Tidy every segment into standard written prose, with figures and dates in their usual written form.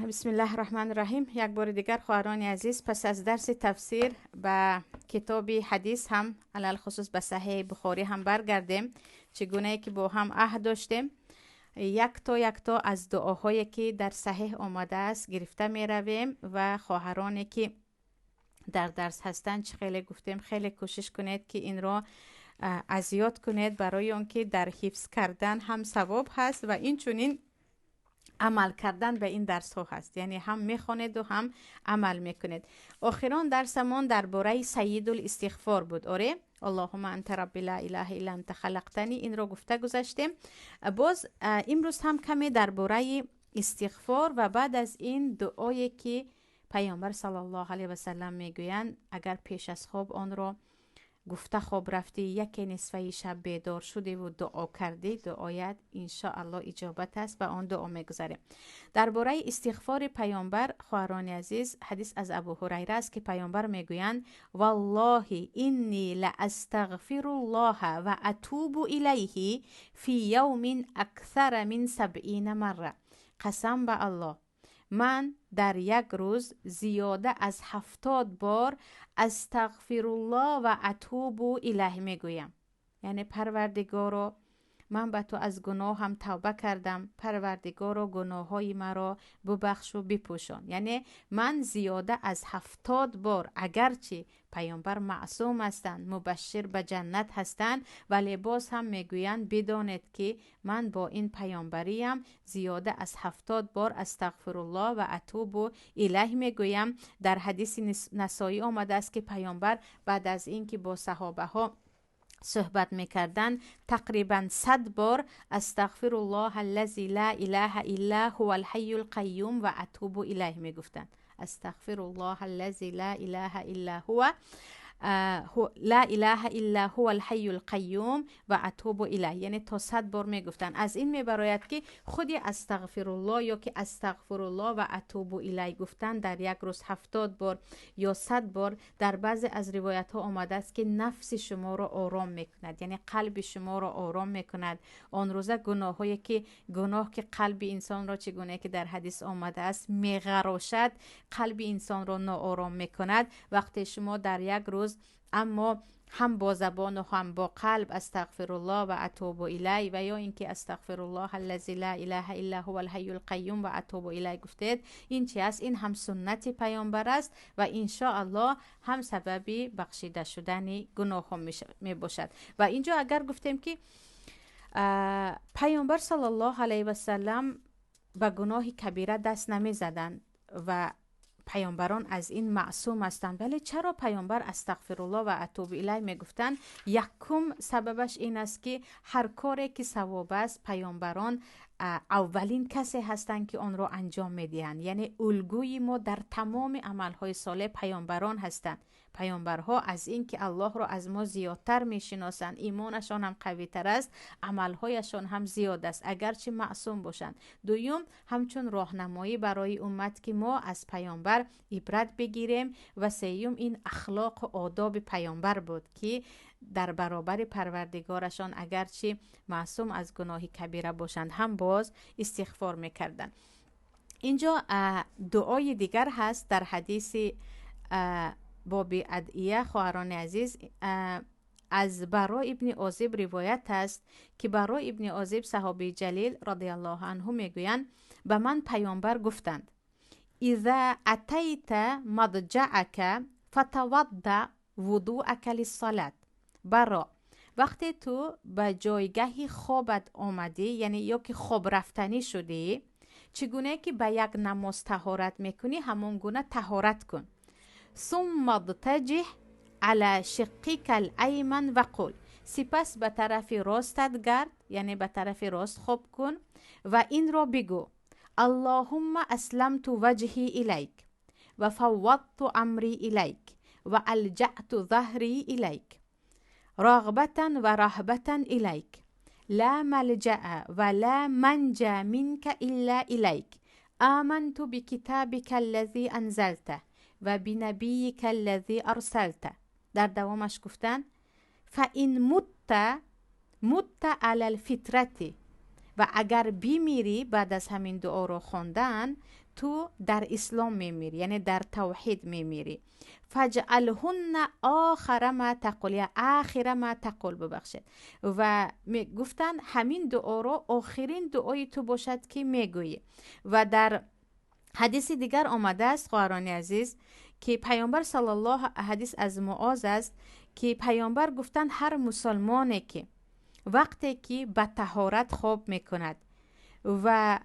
بسم الله الرحمن الرحیم. یک بار دیگر خواهران عزیز، پس از درس تفسیر به کتاب حدیث هم علل خصوص به صحیح بخاری هم برگردیم. چگونه که با هم عهد داشتیم یک تا از دعاهایی که در صحیح آمده است گرفته می رویم و خواهرانی که در درس هستند خیلی گفتیم خیلی کوشش کنید که این را از یاد کنید، برای آنکه در حفظ کردن هم ثواب هست و این چونین عمل کردن به این درس ها هست، یعنی هم میخونید و هم عمل میکنید. آخران درسمون درباره سید الاستغفار بود. آره، اللهم انت ربی لا اله الا انت خلقتنی، این رو گفته گذاشتیم. باز امروز هم کمی درباره استغفار و بعد از این دعایی که پیامبر صلی الله علیه و سلم میگویند اگر پیش از خواب آن رو گفته خواب رفتی، یک نصفه شب بیدار شدی و دعا کردی، دعایت انشاءالله اجابت است و آن دعا میگذاریم. درباره استغفار پیامبر خواهران عزیز، حدیث از ابو هریره است که پیامبر میگویند والله انی لاستغفر الله و اتوب الیه فی یوم اکثر من 70 مره. قسم به الله، من در یک روز زیاده از 70 بار استغفر الله و اتوب الیه میگویم. یعنی پروردگارا، من به تو از گناه هم توبه کردم، پروردگارا گناههای مرا ببخش و بپوشان. یعنی من زیاده از 70 بار، اگرچه پیامبر معصوم هستند، مبشر به جنت هستند، ولی باز هم میگویند بدانید که من با این پیامبریم زیاده از 70 بار استغفر الله و اتوب الیه میگویم. در حدیث نسائی آمده است که پیامبر بعد از اینکه با صحابه ها صحبت میکردن تقریبا 100 بار استغفر الله الذی لا اله الا هو الحی القیوم و اتوب الیه میگفتند. استغفر الله الذی لا اله الا هو لا اله الا هو الحی القیوم و اتوب الیه، یعنی تا 100 بار میگفتن. از این میبراید که خودی استغفر الله یا که استغفر الله و اتوب الیه گفتن در یک روز 70 بار یا 100 بار در بعضی از روایت ها آمده است که نفس شما را آرام میکند، یعنی قلب شما را آرام میکند. آن روزه گناه که قلب انسان را چگونه که در حدیث آمده است میغراشد، قلب انسان را ناآرام میکند. وقتی شما در یک روز اما هم با زبان و هم با قلب استغفر الله و اتوب الیه و یا اینکه استغفر الله الذی لا اله الا هو الحی القیوم و اتوب الیه گفتید، این چی است؟ این هم سنت پیامبر است و ان شاء الله هم سبب بخشیده شدن گناه ها می باشد. و اینجا اگر گفتیم که پیامبر صلی الله علیه و سلم به گناه کبیره دست نمی زدند و پیامبران از این معصوم هستند، ولی چرا پیامبر استغفر الله و اتوب الیه میگفتند؟ یکم سببش این است که هر کاری که ثواب است پیامبران اولین کسی هستند که آن را انجام میدهند. یعنی الگوی ما در تمام عملهای صالح پیامبران هستند. پیامبرها از این که الله را از ما زیادتر میشناسند، ایمانشان هم قوی تر است، عملهایشان هم زیاد است اگرچه معصوم باشند. دوم، همچون راهنمایی برای امت که ما از پیامبر عبرت بگیریم. و سوم، این اخلاق و آداب پیامبر بود که در برابر پروردگارشان اگرچه معصوم از گناه کبیره باشند هم باز استغفار میکردند. اینجا دعای دیگر هست در حدیث باب ادعیه خواهران عزیز. از برا ابن عازب روایت است که برا ابن عازب صحابی جلیل رضی الله عنه میگویند به من پیامبر گفتند اذا اتیت مضجعک فتوضا وضوءک للصلاة. برا، وقتی تو به جایگاه خوابت آمدی، یعنی یا که خواب رفتنی شدی، چگونه که به یک نماز طهارت میکنی همون گونه طهارت کن. ثم اضطجع على شقیک الایمن و قل، سپس به طرف راستت گرد، یعنی به طرف راست خواب کن و این را بگو اللهم اسلمت وجهی الیک و فوضت امری الیک و الجأت ظهری الیک رغبتا و رهبتا الیک لا ملجأ و لا منجا منک الا الیک آمنت بکتابک الذی انزلته و بنبیک الذی ارسلته. در دوامش گفتن فإن مت علی الفطرة و اگر بمیری بعد از همین دعا رو خوندن تو در اسلام میمیری، یعنی در توحید میمیری. فجعلهن آخر ما تقول، یا آخر ما تقول، ببخشید. و گفتن همین دعا رو آخرین دعای تو باشد که میگویی. و در حدیث دیگر آمده است خواهران عزیز که پیامبر صلی الله، حدیث از معاذ است که پیامبر گفتن هر مسلمانی که وقتی که به طهارت خواب میکند و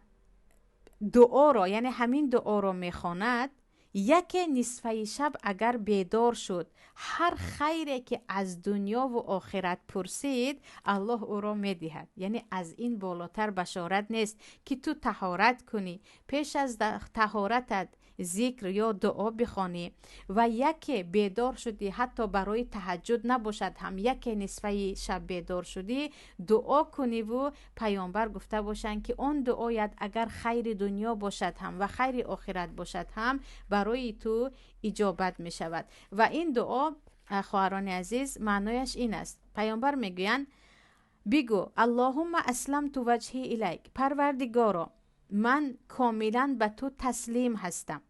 دعا را، یعنی همین دعا را میخواند، یک نصفه شب اگر بیدار شد، هر خیری که از دنیا و آخرت پرسید الله او را میدهد. یعنی از این بالاتر بشارت نیست که تو طهارت کنی، پیش از طهارتت ذکر یا دعا بخوانی و یک بیدار شدی، حتی برای تهجد نباشد هم یک نصفه شب بیدار شدی، دعا کنی و پیامبر گفته باشند که اون دعایت اگر خیر دنیا باشد هم و خیر آخرت باشد هم برای تو اجابت می شود. و این دعا خواهران عزیز معنایش این است. پیامبر میگویند بگو اللهم اسلمت وجهی الیک، پروردگارا من کاملا به تو تسلیم هستم،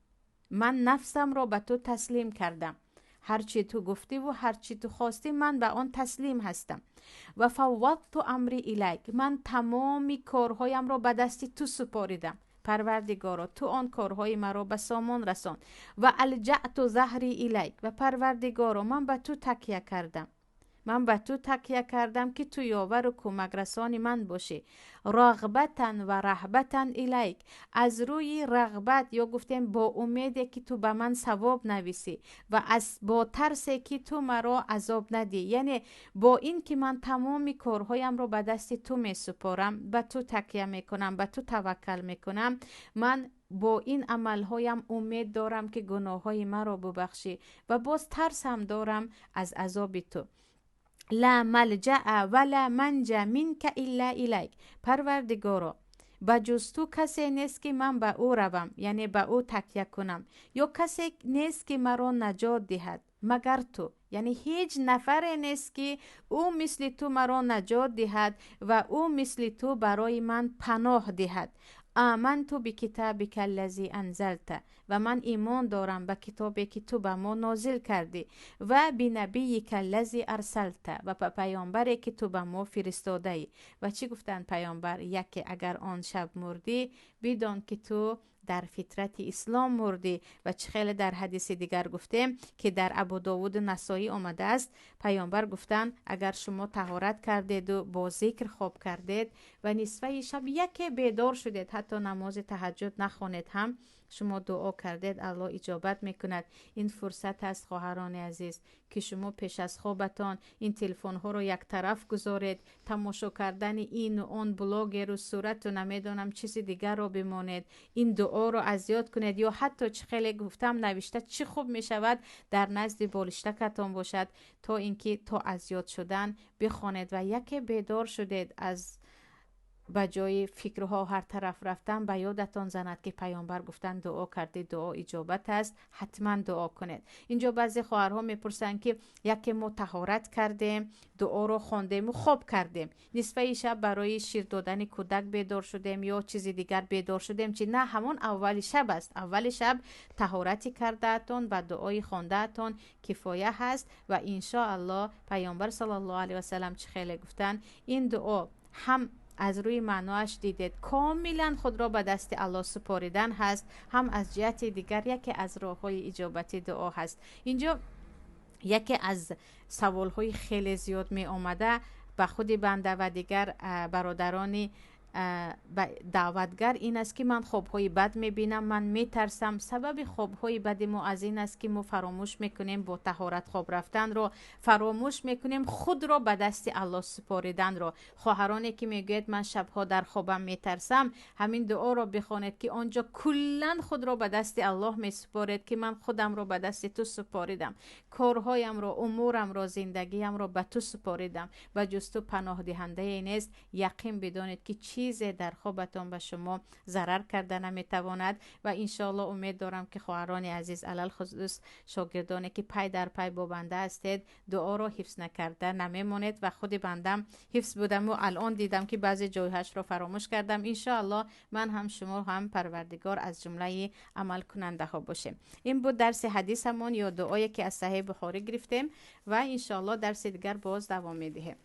من نفسم را به تو تسلیم کردم، هرچی تو گفتی و هرچی تو خواستی من به آن تسلیم هستم. و فوضت امری الیک، من تمامی کارهایم را به دستی تو سپاریدم، پروردگارا تو آن کارهای مرا به سامان رسان. و الجأت ظهری الیک، و پروردگارا من به تو تکیه کردم، من به تو تکیه کردم که تو یاور و کمک رسانی من باشی. رغبتن و رهبتن الیک، از روی رغبت یا گفتیم با امیدی که تو به من ثواب نویسی و از با ترسی که تو مرا عذاب ندی، یعنی با این که من تمامی کارهایم رو به دست تو می سپارم، به تو تکیه می کنم، به تو توکل می کنم، من با این عملهایم امید دارم که گناههای مرا ببخشی و باز ترس هم دارم از عذاب تو. لا ملجأ ولا منجا منک الا الیک، پروردگارا بجز تو کسی نیست که من به او روم، یعنی به او تکیه کنم، یا کسی نیست که مرا نجات دهد مگر تو، یعنی هیچ نفر نیست که او مثل تو مرا نجات دهد و او مثل تو برای من پناه دهد. آمنت بکتابک الذی انزلت، و من ایمان دارم به کتابی که تو به ما نازل کردی، و بنبیک الذی ارسلت، و به پیامبری که تو به ما فرستاده ای. و چی گفتن پیامبر؟ یکی اگر آن شب مردی بدان که تو در فطرت اسلام مردی. و چه خیلی در حدیث دیگر گفتیم که در ابو داود نسائی آمده است، پیامبر گفتن اگر شما طهارت کردید و با ذکر خواب کردید و نصفه شب یکی بیدار شدید، حتی نماز تهجد نخوانید هم شما دعا کردید، الله اجابت میکند. این فرصت است خواهران عزیز که شما پیش از خوابتان این تلفن ها رو یک طرف گذارید، تماشا کردن این و اون بلاگ رو صورت و نمیدونم چیزی دیگر رو بمانید، این دعا رو از یاد کنید، یا حتی چه خیلی گفتم نوشته چی خوب می شود در نزد بالشتکتان باشد تا اینکه تا از یاد شدن بخوانید و یکی بیدار شدید از به جای فکرها هر طرف رفتن به یادتان زند که پیامبر گفتن دعا کردید دعا اجابت است، حتما دعا کنید. اینجا بعضی خواهرها میپرسن که یکی ما طهارت کردیم، دعا رو خواندیم و خواب کردیم، نصفه شب برای شیر دادن کودک بیدار شدیم یا چیزی دیگر بیدار شدیم، چی؟ نه، همون اول شب است. اول شب طهارتی کردهتون و دعای خواندهتون کفایه هست. و ان شاء الله پیامبر صلی الله علیه و سلم چه خیلی گفتن این دعا هم از روی معناش دیدید کاملا خود را به دست الله سپاریدن هست، هم از جهت دیگر یکی از راه‌های اجابت دعا هست. اینجا یکی از سوال‌های خیلی زیاد می آمده به خود بنده و دیگر برادرانی دعوتگر این است که من خوابهای بد میبینم، من میترسم. سبب خوابهای بد ما از این است که ما فراموش میکنیم با طهارت خواب رفتن رو، فراموش میکنیم خود را به دست الله سپاریدن رو. خواهرانی که میگوید من شبها در خوابم میترسم، همین دعا رو بخونید که آنجا کلا خود را به دست الله میسپارید که من خودم را به دست تو سپاریدم، کارهایم را، امورم را، زندگیم را به تو سپاریدم و جز تو پناه دهنده نیست. یقین بدانید که چی چیزی در خوابتان به شما ضرر کرده نمیتواند. و انشالله امید دارم که خواهران عزیز علل خصوص شاگردانی که پای در پای با بنده هستید دعا رو حفظ نکرده نمیمونید. و خود بندم حفظ بودم و الان دیدم که بعضی جایهاش رو فراموش کردم. انشالله من هم شما هم پروردگار از جمله عمل کننده ها باشه. این بود درس حدیثمون یا دعایی که از صحیح بخاری گرفتیم و انشالله درس دیگر باز دوام میدهیم.